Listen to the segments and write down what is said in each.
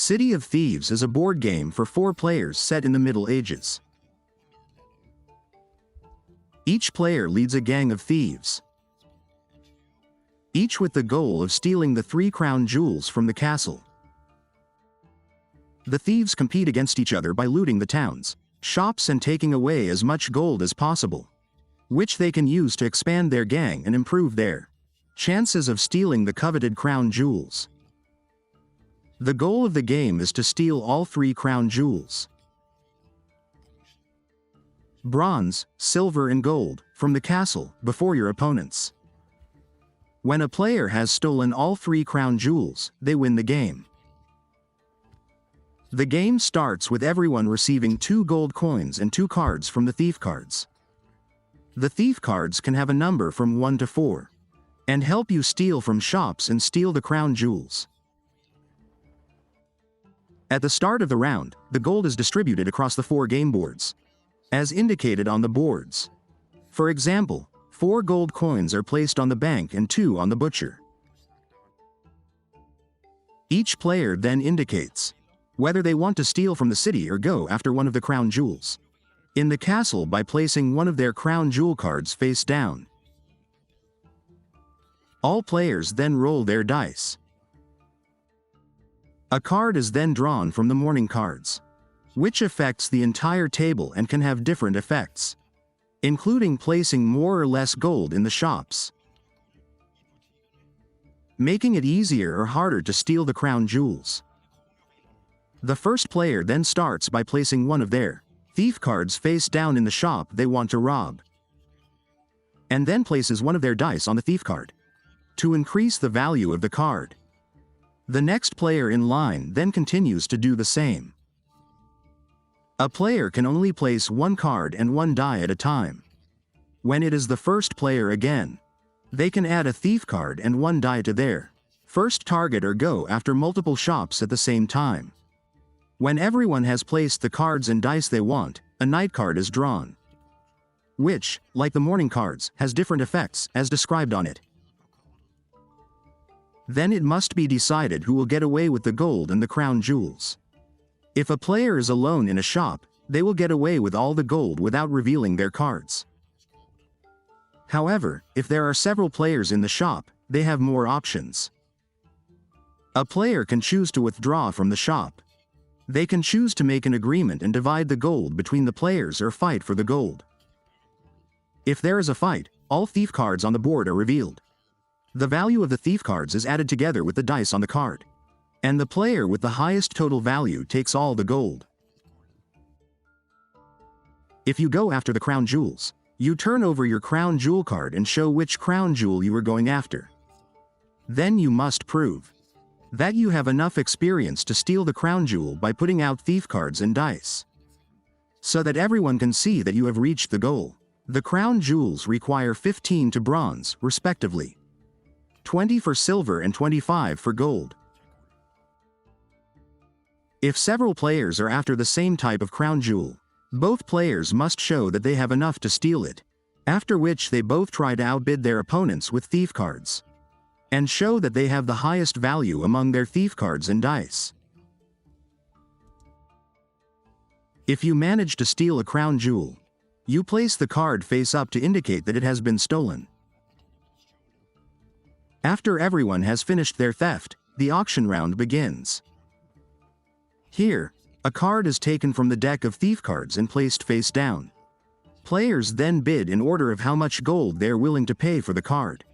City of Thieves is a board game for 4 players set in the Middle Ages. Each player leads a gang of thieves, each with the goal of stealing the 3 crown jewels from the castle. The thieves compete against each other by looting the towns, shops and taking away as much gold as possible, which they can use to expand their gang and improve their chances of stealing the coveted crown jewels. The goal of the game is to steal all 3 crown jewels, bronze, silver and gold, from the castle before your opponents. When a player has stolen all 3 crown jewels, they win the game. The game starts with everyone receiving 2 gold coins and 2 cards from the thief cards. The thief cards can have a number from 1 to 4, and help you steal from shops and steal the crown jewels. At the start of the round, the gold is distributed across the 4 game boards, as indicated on the boards. For example, 4 gold coins are placed on the bank and 2 on the butcher. Each player then indicates whether they want to steal from the city or go after one of the crown jewels in the castle by placing one of their crown jewel cards face down. All players then roll their dice. A card is then drawn from the morning cards, which affects the entire table and can have different effects, including placing more or less gold in the shops, making it easier or harder to steal the crown jewels. The first player then starts by placing one of their thief cards face down in the shop they want to rob, and then places one of their dice on the thief card to increase the value of the card. The next player in line then continues to do the same. A player can only place 1 card and 1 die at a time. When it is the first player again, they can add a thief card and 1 die to their first target or go after multiple shops at the same time. When everyone has placed the cards and dice they want, a night card is drawn, which, like the morning cards, has different effects as described on it. Then it must be decided who will get away with the gold and the crown jewels. If a player is alone in a shop, they will get away with all the gold without revealing their cards. However, if there are several players in the shop, they have more options. A player can choose to withdraw from the shop. They can choose to make an agreement and divide the gold between the players or fight for the gold. If there is a fight, all thief cards on the board are revealed. The value of the thief cards is added together with the dice on the card, and the player with the highest total value takes all the gold. If you go after the crown jewels, you turn over your crown jewel card and show which crown jewel you are going after. Then you must prove that you have enough experience to steal the crown jewel by putting out thief cards and dice, so that everyone can see that you have reached the goal. The crown jewels require 15 to bronze, respectively, 20 for silver and 25 for gold. If several players are after the same type of crown jewel, both players must show that they have enough to steal it, after which they both try to outbid their opponents with thief cards, and show that they have the highest value among their thief cards and dice. If you manage to steal a crown jewel, you place the card face up to indicate that it has been stolen. After everyone has finished their theft, the auction round begins. Here, a card is taken from the deck of thief cards and placed face down. Players then bid in order of how much gold they are willing to pay for the card.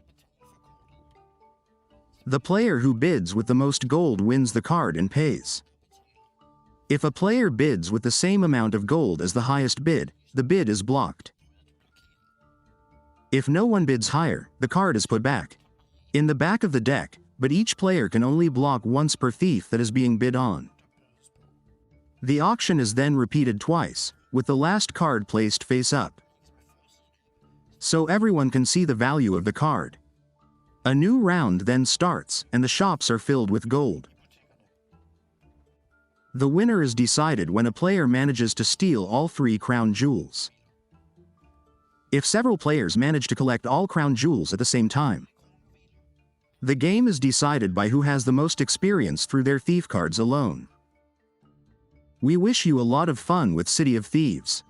The player who bids with the most gold wins the card and pays. If a player bids with the same amount of gold as the highest bid, the bid is blocked. If no one bids higher, the card is put back in the back of the deck, but each player can only block once per thief that is being bid on. The auction is then repeated twice, with the last card placed face up, so everyone can see the value of the card. A new round then starts, and the shops are filled with gold. The winner is decided when a player manages to steal all 3 crown jewels. If several players manage to collect all crown jewels at the same time, The game is decided by who has the most experience through their thief cards alone. We wish you a lot of fun with City of Thieves.